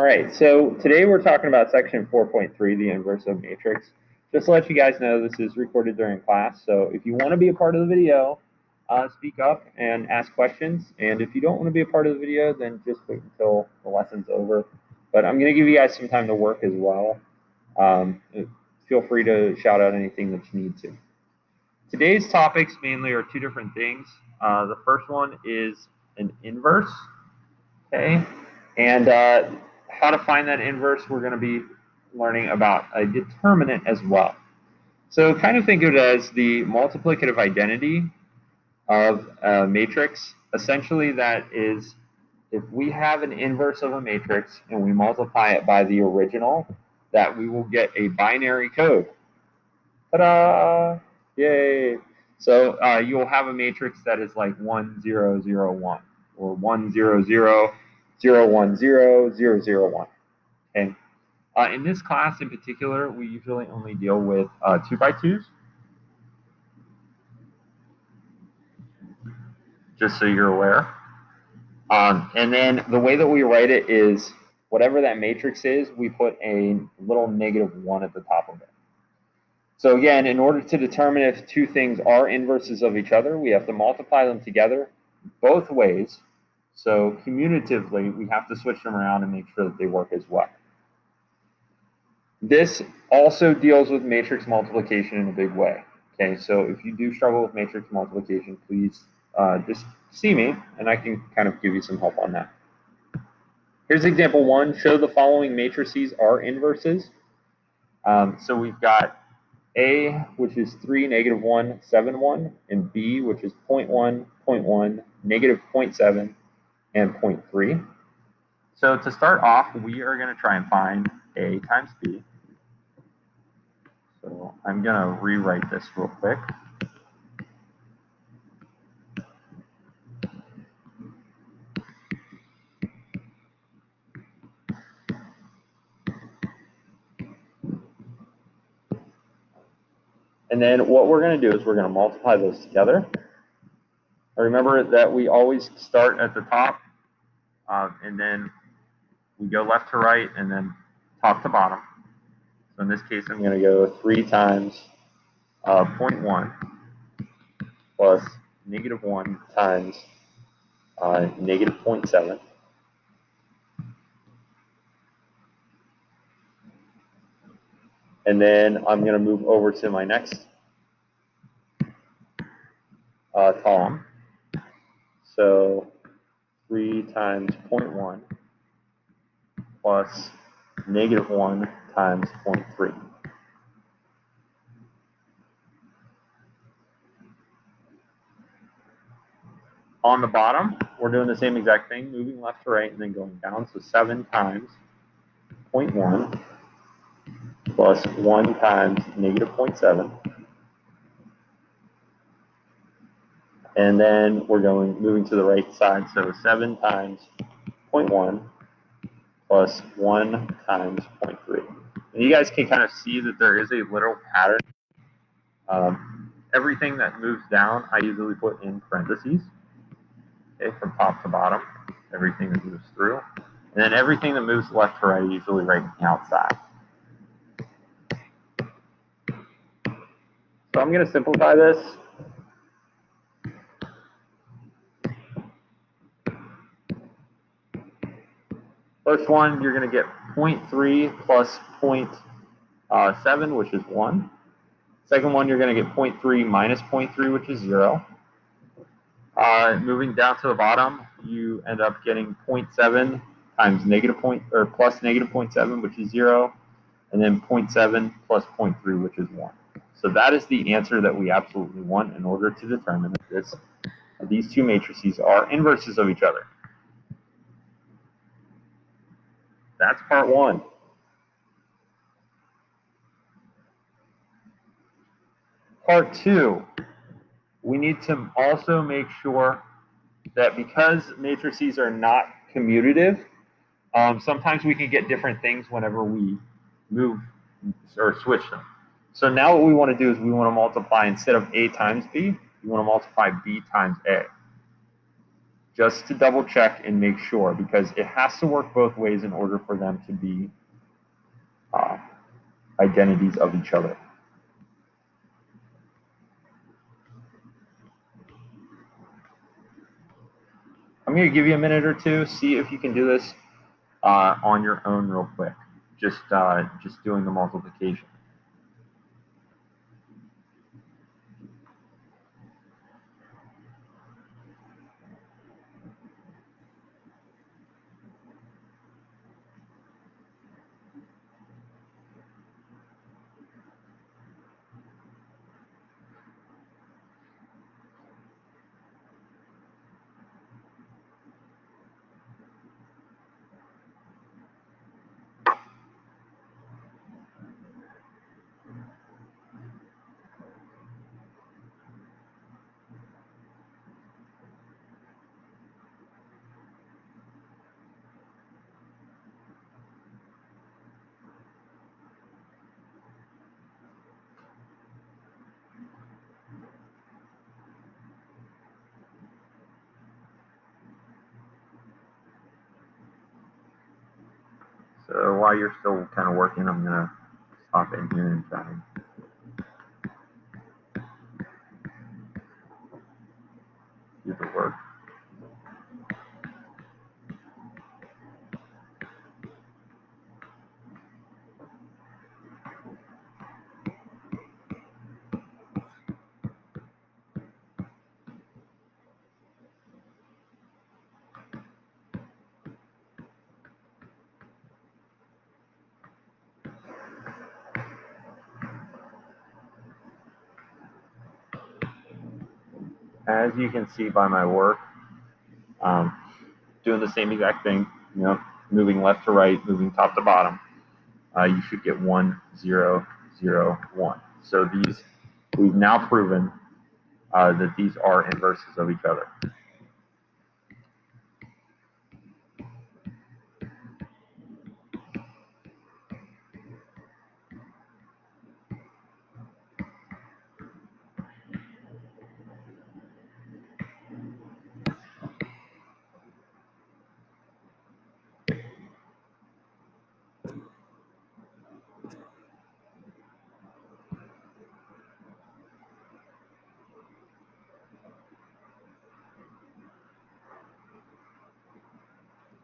right, so today we're talking about section 4.3, the inverse of matrix. Just to let you guys know, this is recorded during class, so if you want to be a part of the video, speak up and ask questions. And if you don't want to be a part of the video, then just wait until the lesson's over. But I'm going to give you guys some time to work as well. Feel free to shout out anything that you need to. Today's topics mainly are two different things. The first one is an inverse, okay? And how to find that inverse, we're going to be learning about a determinant as well. So kind of think of it as the multiplicative identity of a matrix. Essentially, that is, if we have an inverse of a matrix and we multiply it by the original, that we will get a binary code. Ta-da! Yay! So you'll have a matrix that is like 1, 0, 0, 1, or 1, 0, 0, 0, 1, 0, 0, 0, 1. Okay. In this class in particular, we usually only deal with 2x2s. Just so you're aware. And then the way that we write it is whatever that matrix is, we put a little -1 at the top of it. So again, in order to determine if two things are inverses of each other, we have to multiply them together both ways. So commutatively, we have to switch them around and make sure that they work as well. This also deals with matrix multiplication in a big way. Okay, so if you do struggle with matrix multiplication, please just see me, and I can kind of give you some help on that. Here's example 1. Show the following matrices are inverses. So we've got A, which is 3, -1, 7, 1, and B, which is 0.1, 0.1, -0.7, and 0.3. So to start off, we are going to try and find A times B. So I'm going to rewrite this real quick. And then what we're going to do is we're going to multiply those together. Remember that we always start at the top, and then we go left to right, and then top to bottom. So in this case, I'm going to go 3 times 0.1 plus -1 times -0.7. And then I'm going to move over to my next column. So 3 times 0.1 plus -1 times 0.3. On the bottom, we're doing the same exact thing, moving left to right and then going down. So 7 times 0.1 plus 1 times -0.7. And then we're moving to the right side. So 7 times 0.1 plus 1 times 0.3. And you guys can kind of see that there is a literal pattern. Everything that moves down, I usually put in parentheses. Okay, from top to bottom, everything that moves through. And then everything that moves left to right, usually right on the outside. So I'm going to simplify this. First one, you're going to get 0.3 plus 0.7, which is 1. Second one, you're going to get 0.3 minus 0.3, which is 0. Moving down to the bottom, you end up getting 0.7 times plus -0.7, which is 0, and then 0.7 plus 0.3, which is 1. So that is the answer that we absolutely want in order to determine if these two matrices are inverses of each other. That's part 1. Part 2, we need to also make sure that because matrices are not commutative, sometimes we can get different things whenever we move or switch them. So now what we want to do is we want to multiply, instead of A times B, we want to multiply B times A. just to double check and make sure, because it has to work both ways in order for them to be identities of each other. I'm going to give you a minute or two, see if you can do this on your own real quick, just doing the multiplication. So while you're still kind of working, I'm going to stop in here and try and do the work. As you can see by my work, doing the same exact thing, moving left to right, moving top to bottom, you should get 1, 0, 0, 1. So these, we've now proven that these are inverses of each other.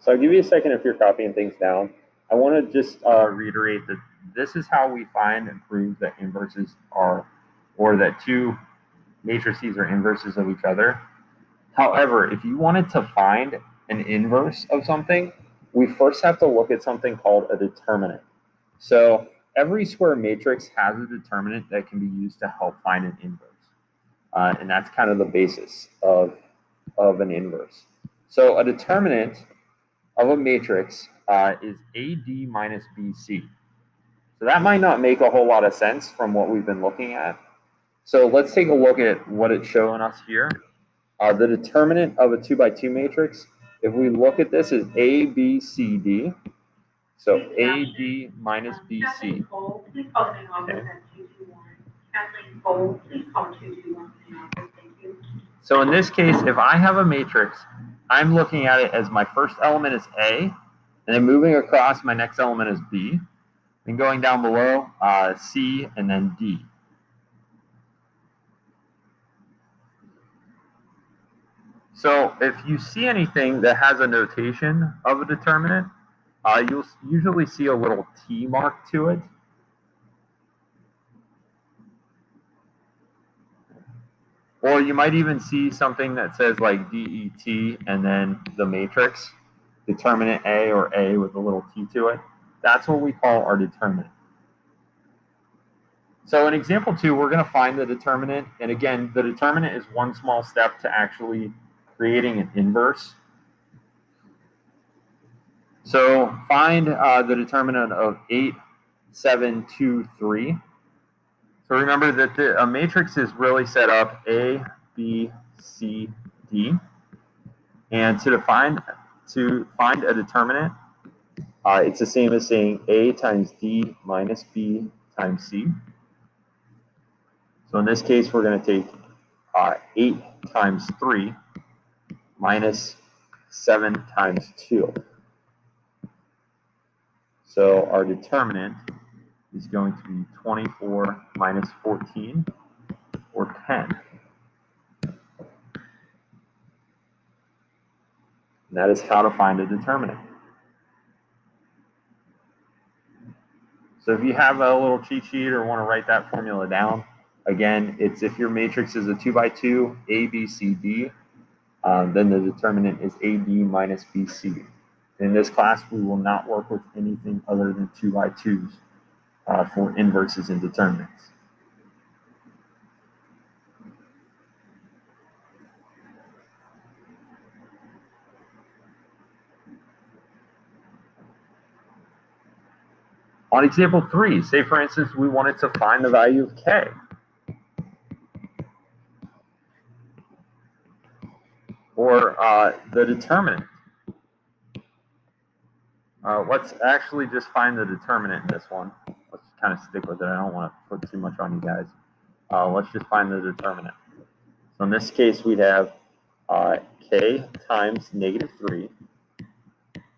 So I'll give you a second if you're copying things down. I want to just reiterate that this is how we find and prove that inverses are, or that two matrices are inverses of each other. However, if you wanted to find an inverse of something, we first have to look at something called a determinant. So every square matrix has a determinant that can be used to help find an inverse. And that's kind of the basis of an inverse. So a determinant of a matrix is AD minus BC. So that might not make a whole lot of sense from what we've been looking at. So let's take a look at what it's showing us here. The determinant of a 2 by 2 matrix, if we look at this, is A, B, C, D. So AD minus BC. Okay. So in this case, if I have a matrix, I'm looking at it as my first element is A, and then moving across, my next element is B, and going down below, C, and then D. So if you see anything that has a notation of a determinant, you'll usually see a little T mark to it. Or you might even see something that says like DET and then the matrix, determinant A or A with a little T to it. That's what we call our determinant. So in example 2, we're going to find the determinant. And again, the determinant is one small step to actually creating an inverse. So find the determinant of 8, 7, 2, 3. So remember that a matrix is really set up A, B, C, D. And to find a determinant, it's the same as saying A times D minus B times C. So in this case, we're going to take 8 times 3 minus 7 times 2. So our determinant is going to be 24 minus 14, or 10. And that is how to find a determinant. So if you have a little cheat sheet or want to write that formula down, again, it's if your matrix is a 2 by 2, A, B, C, D, then the determinant is AB minus BC. In this class, we will not work with anything other than 2 by 2s for inverses and determinants. On example 3, say for instance we wanted to find the value of k. Or the determinant. Let's actually just find the determinant in this one. Let's kind of stick with it. I don't want to put too much on you guys. Let's just find the determinant. So in this case, we'd have k times negative 3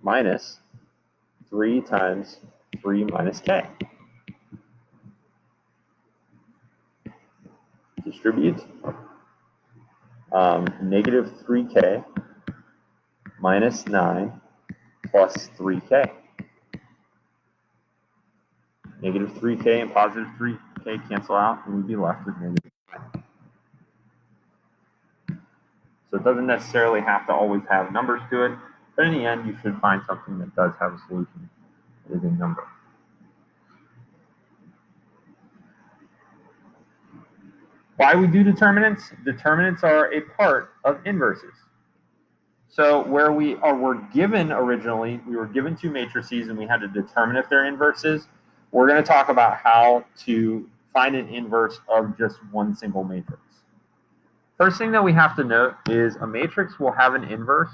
minus 3 times 3 minus k. Distribute negative 3k minus 9 plus 3k. Negative 3k and positive 3k cancel out, and we'd be left with negative 5. So it doesn't necessarily have to always have numbers to it, but in the end, you should find something that does have a solution that is a number. Why we do determinants? Determinants are a part of inverses. So where we're given originally, we were given two matrices and we had to determine if they're inverses. We're going to talk about how to find an inverse of just one single matrix. First thing that we have to note is a matrix will have an inverse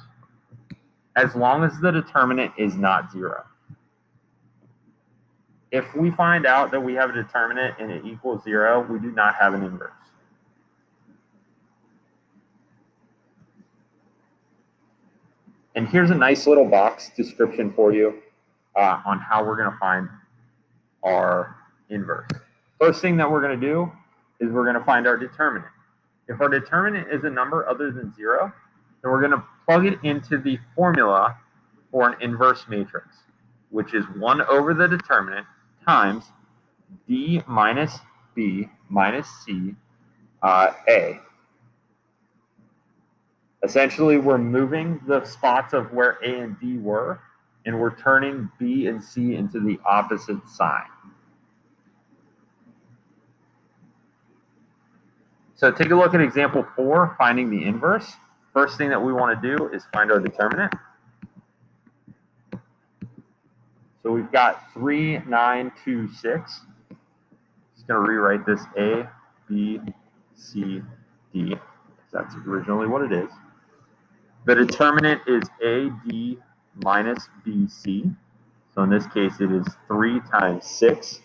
as long as the determinant is not 0. If we find out that we have a determinant and it equals 0, we do not have an inverse. And here's a nice little box description for you on how we're going to find our inverse. First thing that we're going to do is we're going to find our determinant. If our determinant is a number other than 0, then we're going to plug it into the formula for an inverse matrix, which is 1 over the determinant times D minus B minus C A. Essentially, we're moving the spots of where A and D were, and we're turning B and C into the opposite sign. So take a look at example 4, finding the inverse. First thing that we want to do is find our determinant. So we've got 3, 9, 2, 6. Just going to rewrite this A, B, C, D, because that's originally what it is. The determinant is AD minus BC. So in this case, it is 3 times 6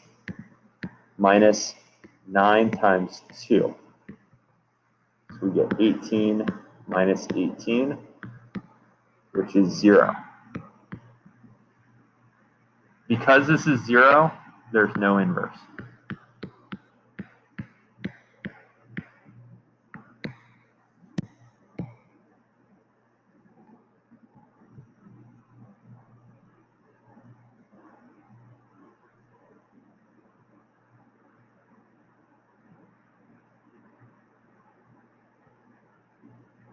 minus 9 times 2. So we get 18 minus 18, which is 0. Because this is 0, there's no inverse.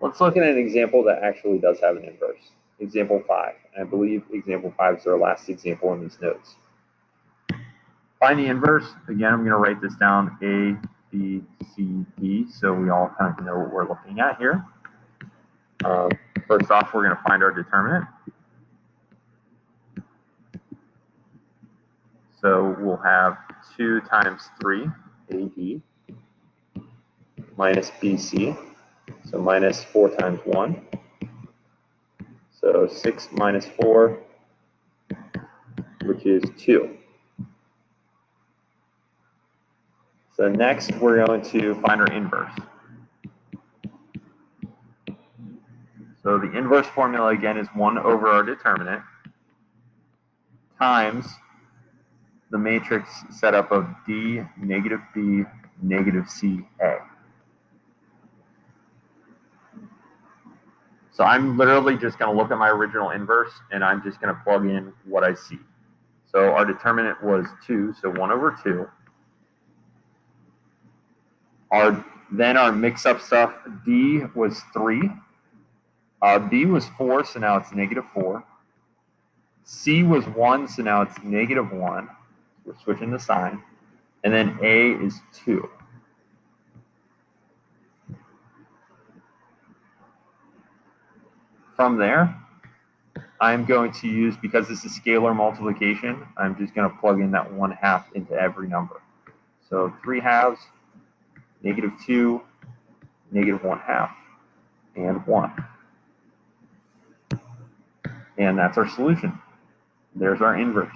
Let's look at an example that actually does have an inverse. Example 5. I believe example 5 is our last example in these notes. Find the inverse. Again, I'm going to write this down A, B, C, D, so we all kind of know what we're looking at here. First off, we're going to find our determinant. So we'll have 2 times 3, AB, minus BC. So minus 4 times 1. So 6 minus 4, which is 2. So next, we're going to find our inverse. So the inverse formula again is 1 over our determinant times the matrix setup of D, negative B, negative C, A. So I'm literally just going to look at my original inverse, and I'm just going to plug in what I see. So our determinant was 2, so 1 over 2. Then our mix-up stuff, D was 3. B was 4, so now it's negative 4. C was 1, so now it's negative 1. We're switching the sign. And then A is 2. From there, I'm going to use, because this is scalar multiplication, I'm just going to plug in that 1/2 into every number. So 3/2, negative 2, negative 1/2, and 1. And that's our solution. There's our inverse.